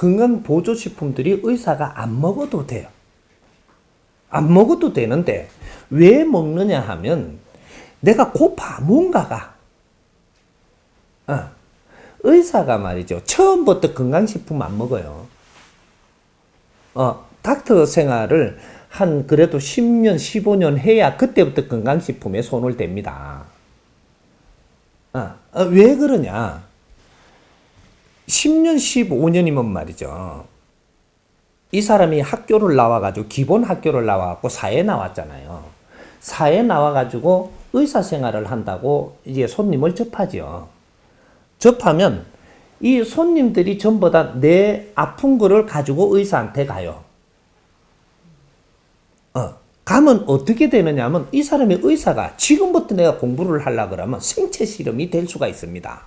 건강보조식품들이 의사가 안 먹어도 돼요. 안 먹어도 되는데 왜 먹느냐 하면 내가 고파 뭔가가 의사가 말이죠. 처음부터 건강식품 안 먹어요. 닥터 생활을 한 그래도 10년, 15년 해야 그때부터 건강식품에 손을 댑니다. 왜 그러냐? 10년, 15년이면 말이죠. 이 사람이 학교를 나와가지고, 기본 학교를 나와갖고 사회 나왔잖아요. 사회 나와가지고 의사 생활을 한다고 이제 손님을 접하죠. 접하면 이 손님들이 전부 다 내 아픈 거를 가지고 의사한테 가요. 가면 어떻게 되느냐 하면 이 사람의 의사가 지금부터 내가 공부를 하려고 그러면 생체 실험이 될 수가 있습니다.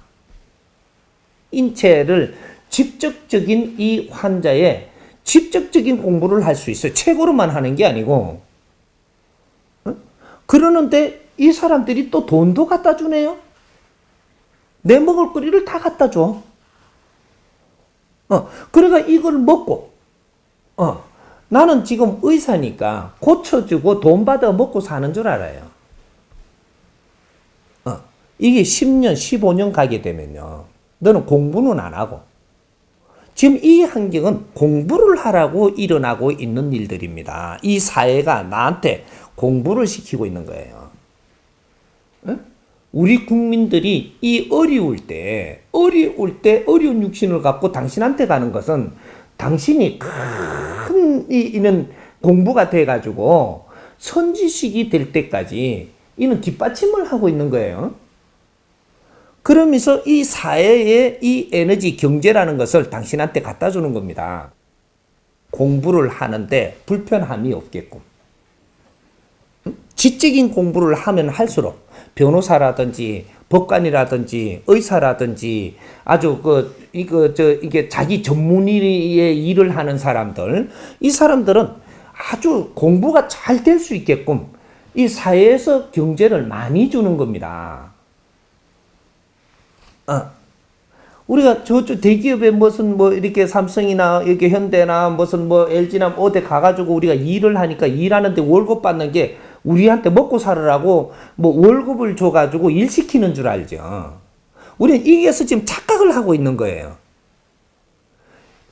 인체를 직접적인 이 환자의 직접적인 공부를 할 수 있어요. 책으로만 하는 게 아니고. 그러는데 이 사람들이 또 돈도 갖다 주네요. 내 먹을 거리를 다 갖다 줘. 그러니까 이걸 먹고, 나는 지금 의사니까 고쳐주고 돈 받아 먹고 사는 줄 알아요. 이게 10년, 15년 가게 되면요. 너는 공부는 안 하고. 지금 이 환경은 공부를 하라고 일어나고 있는 일들입니다. 이 사회가 나한테 공부를 시키고 있는 거예요. 우리 국민들이 이 어려울 때 어려운 육신을 갖고 당신한테 가는 것은 당신이 큰 이는 공부가 돼가지고 선지식이 될 때까지 이는 뒷받침을 하고 있는 거예요. 그러면서 이 사회의 이 에너지 경제라는 것을 당신한테 갖다 주는 겁니다. 공부를 하는데 불편함이 없게끔. 지적인 공부를 하면 할수록 변호사라든지 법관이라든지 의사라든지 아주 이게 자기 전문의의 일을 하는 사람들, 이 사람들은 아주 공부가 잘 될 수 있게끔 이 사회에서 경제를 많이 주는 겁니다. 우리가 저쪽 대기업에 무슨 뭐 이렇게 삼성이나 이렇게 현대나 무슨 뭐 LG나 어디 가가지고 우리가 일을 하니까 일하는데 월급 받는 게 우리한테 먹고 살으라고 뭐 월급을 줘가지고 일 시키는 줄 알죠. 우리는 이게서 지금 착각을 하고 있는 거예요.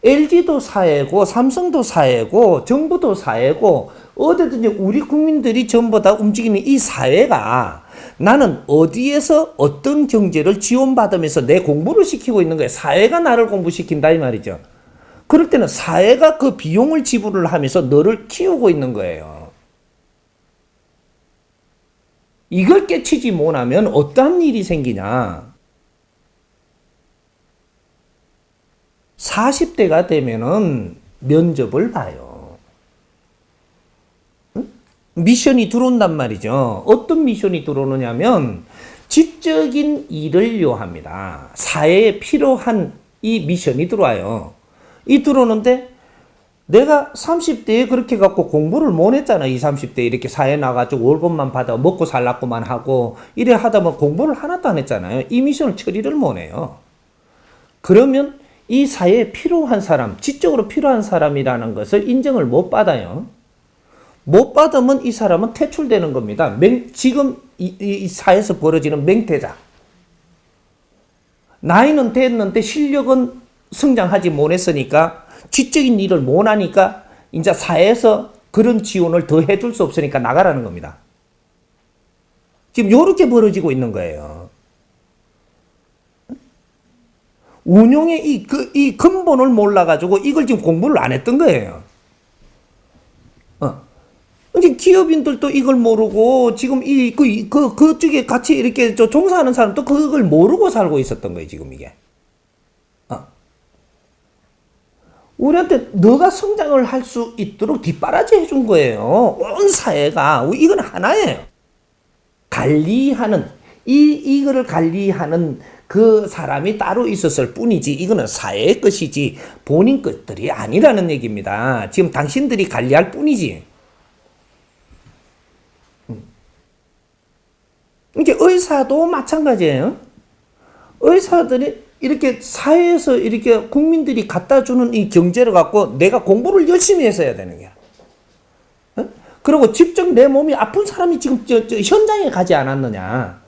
LG도 사회고 삼성도 사회고 정부도 사회고 어디든지 우리 국민들이 전부 다 움직이는 이 사회가 나는 어디에서 어떤 경제를 지원받으면서 내 공부를 시키고 있는 거예요. 사회가 나를 공부시킨다 이 말이죠. 그럴 때는 사회가 그 비용을 지불을 하면서 너를 키우고 있는 거예요. 이걸 깨치지 못하면 어떠한 일이 생기냐. 40대가 되면은 면접을 봐요. 미션이 들어온단 말이죠. 어떤 미션이 들어오느냐면 지적인 일을 요합니다. 사회에 필요한 이 미션이 들어와요. 이 들어오는데 내가 30대에 그렇게 갖고 공부를 못 했잖아. 20, 30대에 이렇게 사회 나가지고 월급만 받아 먹고 살라고만 하고 이래 하다 보면 공부를 하나도 안 했잖아요. 이 미션을 처리를 못 해요. 그러면 이 사회에 필요한 사람, 지적으로 필요한 사람이라는 것을 인정을 못 받아요. 못 받으면 이 사람은 퇴출되는 겁니다. 지금 이 사회에서 벌어지는 맹퇴자. 나이는 됐는데 실력은 성장하지 못했으니까 지적인 일을 못하니까 이제 사회에서 그런 지원을 더 해줄 수 없으니까 나가라는 겁니다. 지금 이렇게 벌어지고 있는 거예요. 운용의 이 근본을 몰라가지고 이걸 지금 공부를 안 했던 거예요. 이제 기업인들도 이걸 모르고 지금 그쪽에 같이 이렇게 종사하는 사람도 그걸 모르고 살고 있었던 거예요, 지금 이게. 우리한테 너가 성장을 할 수 있도록 뒷바라지 해준 거예요. 온 사회가. 이건 하나예요. 관리하는, 이거를 관리하는 그 사람이 따로 있었을 뿐이지, 이거는 사회의 것이지, 본인 것들이 아니라는 얘기입니다. 지금 당신들이 관리할 뿐이지. 이게 의사도 마찬가지예요. 의사들이 이렇게 사회에서 이렇게 국민들이 갖다 주는 이 경제를 갖고 내가 공부를 열심히 해서 해야 되는 거야. 어? 그리고 직접 내 몸이 아픈 사람이 지금 저 현장에 가지 않았느냐.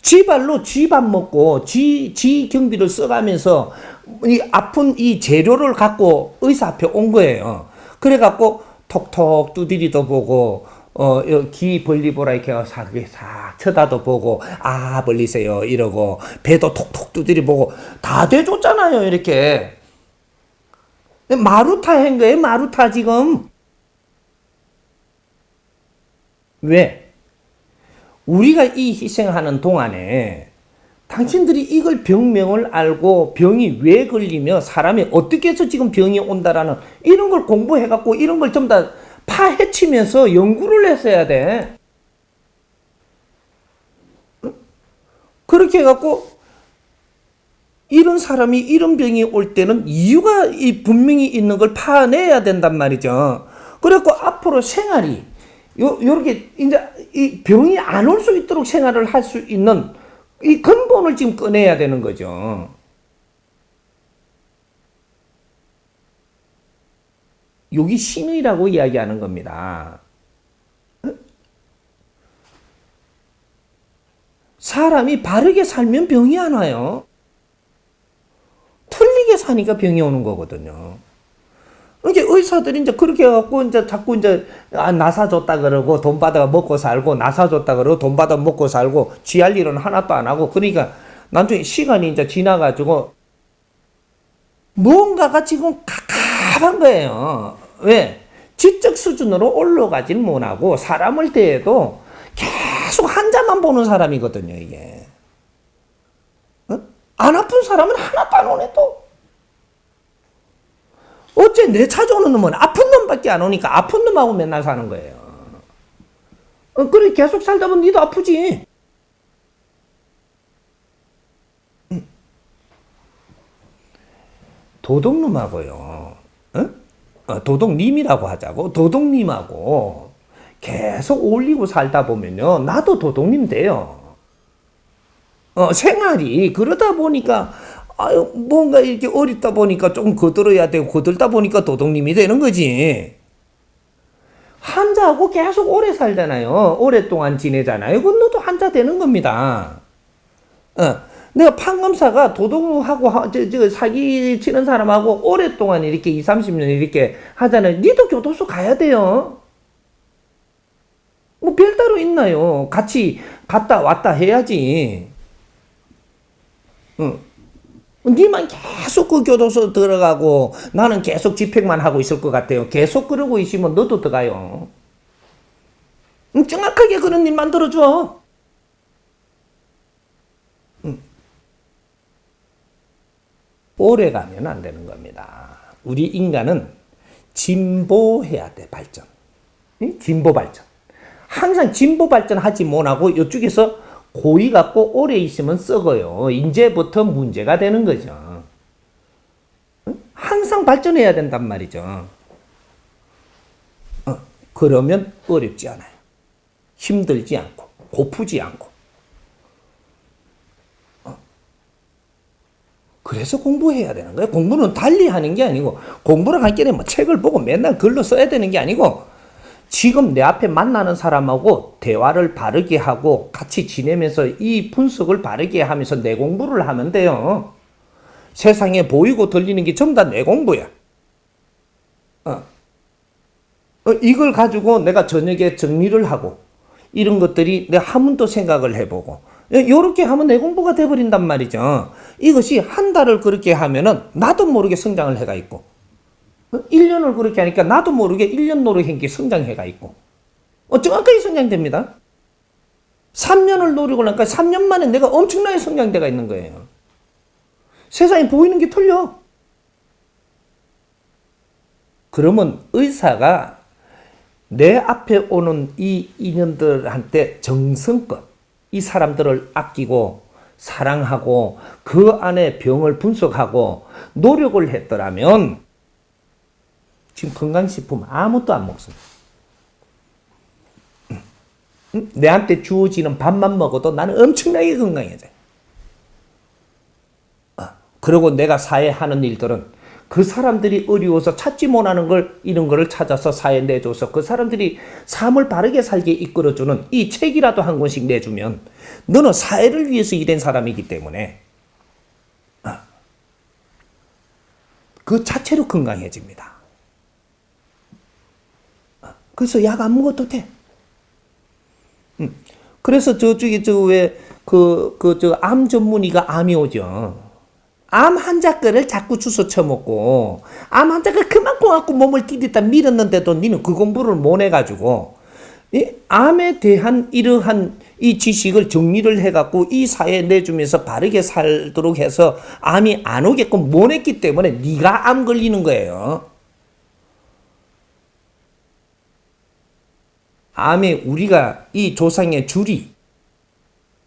지 발로 지 밥 먹고 지 경비를 써가면서 이 아픈 이 재료를 갖고 의사 앞에 온 거예요. 그래갖고 톡톡 두드리도 보고 귀 벌리보라 이렇게 싹 쳐다도 보고 아 벌리세요 이러고 배도 톡톡 두드리 보고 다 돼줬잖아요. 이렇게 마루타 한 거예요. 마루타 지금. 왜? 우리가 이 희생하는 동안에 당신들이 이걸 병명을 알고 병이 왜 걸리며 사람이 어떻게 해서 지금 병이 온다라는 이런 걸 공부해갖고 이런 걸 좀 다 파헤치면서 연구를 했어야 돼. 그렇게 해갖고 이런 사람이 이런 병이 올 때는 이유가 분명히 있는 걸 파내야 된단 말이죠. 그래갖고 앞으로 생활이 요렇게 이제 이 병이 안 올 수 있도록 생활을 할 수 있는 이 근본을 지금 꺼내야 되는 거죠. 여기 신의라고 이야기하는 겁니다. 사람이 바르게 살면 병이 안 와요. 틀리게 사니까 병이 오는 거거든요. 이제 의사들이 이제 그렇게 해갖고 이제 자꾸 이제 나사 줬다 그러고 돈 받아 먹고 살고 나사 줬다 그러고 돈 받아 먹고 살고 지할 일은 하나도 안 하고 그러니까 나중에 시간이 이제 지나가지고 뭔가가 지금 갑갑한 거예요. 왜? 지적 수준으로 올라가진 못하고 사람을 대해도 계속 환자만 보는 사람이거든요, 이게. 안 아픈 사람은 하나도 안 오네, 또. 어째 내 찾아오는 놈은 아픈 놈밖에 안 오니까 아픈 놈하고 맨날 사는 거예요. 그래 계속 살다 보면 니도 아프지. 도둑놈하고요. 도둑님이라고 하자고. 도둑님하고 계속 어울리고 살다 보면요. 나도 도둑님 돼요. 생활이 그러다 보니까 뭔가 이렇게 어렵다 보니까 좀 거들어야 되고 거들다 보니까 도둑님이 되는 거지. 환자하고 계속 오래 살잖아요. 오랫동안 지내잖아요. 그럼 너도 환자 되는 겁니다. 내가 판검사가 도둑하고 사기 치는 사람하고 오랫동안 이렇게 20, 30년 이렇게 하잖아요. 니도 교도소 가야 돼요. 뭐 별따로 있나요? 같이 갔다 왔다 해야지. 니만 계속 그 교도소 들어가고 나는 계속 집행만 하고 있을 것 같아요. 계속 그러고 있으면 너도 들어가요. 정확하게 그런 일 만들어줘. 오래 가면 안 되는 겁니다. 우리 인간은 진보해야 돼, 발전. 진보 발전. 항상 진보 발전하지 못하고 이쪽에서 고의 갖고 오래 있으면 썩어요. 이제부터 문제가 되는 거죠. 항상 발전해야 된단 말이죠. 그러면 어렵지 않아요. 힘들지 않고 고프지 않고. 그래서 공부해야 되는 거예요. 공부는 달리 하는 게 아니고 공부를 할 때는 뭐 책을 보고 맨날 글로 써야 되는 게 아니고 지금 내 앞에 만나는 사람하고 대화를 바르게 하고 같이 지내면서 이 분석을 바르게 하면서 내 공부를 하면 돼요. 세상에 보이고 들리는 게 전부 다 내 공부야. 이걸 가지고 내가 저녁에 정리를 하고 이런 것들이 내가 한 번 더 생각을 해보고 이렇게 하면 내 공부가 돼버린단 말이죠. 이것이 한 달을 그렇게 하면은 나도 모르게 성장을 해가 있고 1년을 그렇게 하니까 나도 모르게 1년 노력한 게 성장해가 있고 정확하게 성장됩니다. 3년을 노력을 하니까 3년 만에 내가 엄청나게 성장돼가 있는 거예요. 세상에 보이는 게 틀려. 그러면 의사가 내 앞에 오는 이 인연들한테 정성껏 이 사람들을 아끼고 사랑하고 그 안에 병을 분석하고 노력을 했더라면 지금 건강식품 아무것도 안 먹습니다. 내한테 주어지는 밥만 먹어도 나는 엄청나게 건강해져요. 그리고 내가 사회에 하는 일들은 그 사람들이 어려워서 찾지 못하는 걸, 이런 거를 찾아서 사회에 내줘서 그 사람들이 삶을 바르게 살게 이끌어주는 이 책이라도 한 권씩 내주면 너는 사회를 위해서 일한 사람이기 때문에 그 자체로 건강해집니다. 그래서 약 안 먹어도 돼. 그래서 저쪽에 암 전문의가 암이 오죠. 암 환자 거를 자꾸 주워 처먹고 암 환자가 그만큼 갖고 몸을 디디다 밀었는데도 니는 그 공부를 못 해가지고 이 암에 대한 이러한 이 지식을 정리를 해갖고 이 사회에 내주면서 바르게 살도록 해서 암이 안 오게끔 못 했기 때문에 네가 암 걸리는 거예요. 암에 우리가 이 조상의 줄이,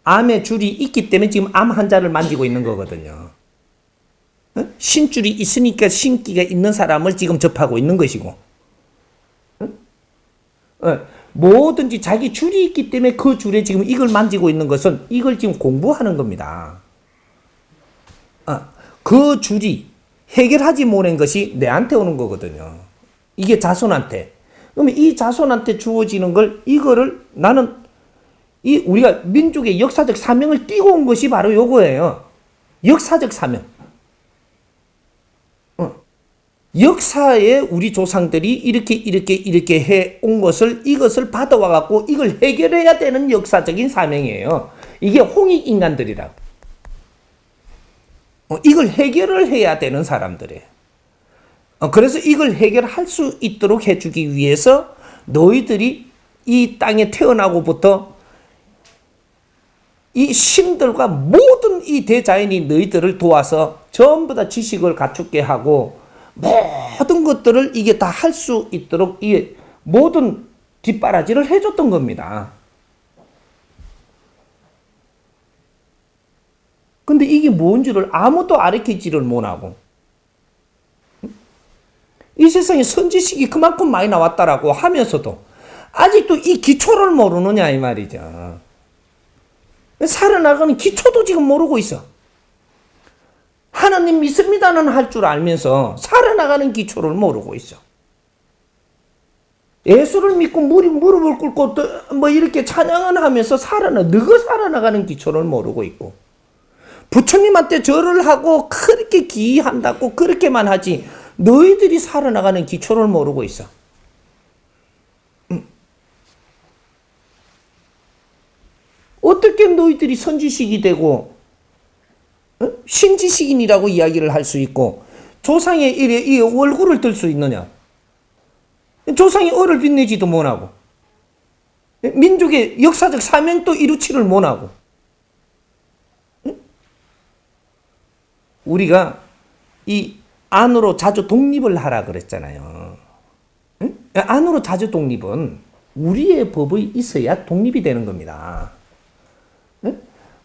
암의 줄이 있기 때문에 지금 암 환자를 만지고 있는 거거든요. 신줄이 있으니까 신기가 있는 사람을 지금 접하고 있는 것이고, 뭐든지 자기 줄이 있기 때문에 그 줄에 지금 이걸 만지고 있는 것은 이걸 지금 공부하는 겁니다. 그 줄이 해결하지 못한 것이 내한테 오는 거거든요. 이게 자손한테. 그러면 이 자손한테 주어지는 걸, 이거를 나는 이 우리가 민족의 역사적 사명을 띠고 온 것이 바로 요거예요. 역사적 사명. 역사에 우리 조상들이 이렇게 해 온 것을, 이것을 받아와 갖고 이걸 해결해야 되는 역사적인 사명이에요. 이게 홍익 인간들이라고. 이걸 해결을 해야 되는 사람들이에요. 그래서 이걸 해결할 수 있도록 해주기 위해서 너희들이 이 땅에 태어나고부터 이 신들과 모든 이 대자연이 너희들을 도와서 전부 다 지식을 갖추게 하고 모든 것들을 이게 다 할 수 있도록 이 모든 뒷바라지를 해줬던 겁니다. 근데 이게 뭔지를 아무도 가르치지를 못하고, 이 세상에 선지식이 그만큼 많이 나왔다라고 하면서도 아직도 이 기초를 모르느냐 이 말이죠. 살아나가는 기초도 지금 모르고 있어. 하나님 믿습니다는 할 줄 알면서 살아나가는 기초를 모르고 있어. 예수를 믿고 무릎을 꿇고 뭐 이렇게 찬양을 하면서 너가 살아나가는 기초를 모르고 있고, 부처님한테 절을 하고 그렇게 기한다고 그렇게만 하지 너희들이 살아나가는 기초를 모르고 있어. 어떻게 너희들이 선지식이 되고 신지식인이라고 이야기를 할 수 있고 조상의 이 얼굴을 들 수 있느냐? 조상의 얼을 빛내지도 못하고 민족의 역사적 사명도 이루지를 못하고, 우리가 이 안으로 자주 독립을 하라 그랬잖아요. 안으로 자주 독립은 우리의 법이 있어야 독립이 되는 겁니다.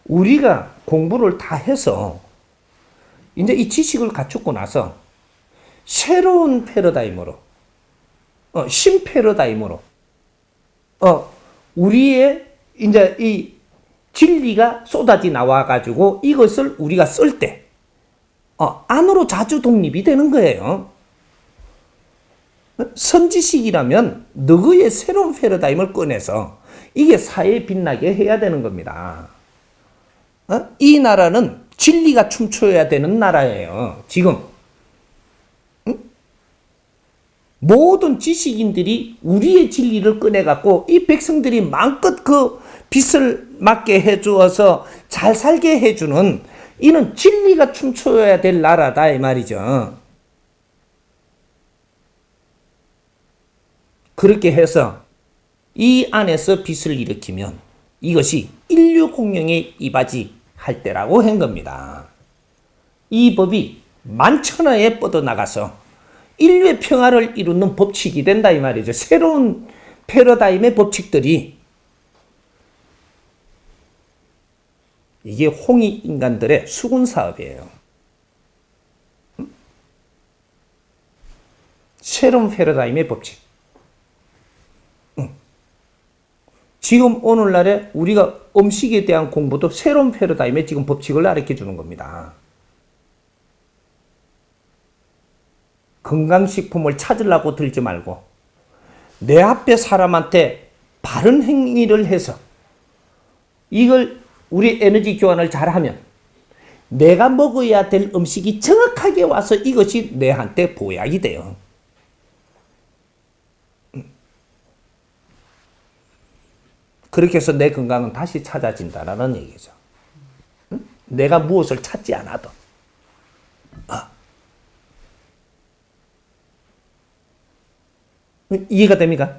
우리가 공부를 다 해서 이제 이 지식을 갖추고 나서 새로운 패러다임으로, 신패러다임으로, 우리의 이제 이 진리가 쏟아져 나와가지고 이것을 우리가 쓸 때, 안으로 자주 독립이 되는 거예요. 선지식이라면 너의 새로운 패러다임을 꺼내서 이게 사회에 빛나게 해야 되는 겁니다. 이 나라는 진리가 춤춰야 되는 나라예요. 지금 모든 지식인들이 우리의 진리를 꺼내갖고 이 백성들이 마음껏 그 빛을 맞게 해주어서 잘 살게 해주는, 이는 진리가 춤춰야 될 나라다 이 말이죠. 그렇게 해서 이 안에서 빛을 일으키면 이것이 인류 공영의 이바지 할 때라고 한 겁니다. 이 법이 만천하에 뻗어나가서 인류의 평화를 이루는 법칙이 된다 이 말이죠. 새로운 패러다임의 법칙들이, 이게 홍익 인간들의 수군 사업이에요. 새로운 패러다임의 법칙. 지금 오늘날에 우리가 음식에 대한 공부도 새로운 패러다임의 지금 법칙을 가르쳐 주는 겁니다. 건강식품을 찾으려고 들지 말고 내 앞에 사람한테 바른 행위를 해서 이걸 우리 에너지 교환을 잘하면 내가 먹어야 될 음식이 정확하게 와서 이것이 내한테 보약이 돼요. 그렇게 해서 내 건강은 다시 찾아진다는 얘기죠. 내가 무엇을 찾지 않아도. 이해가 됩니까?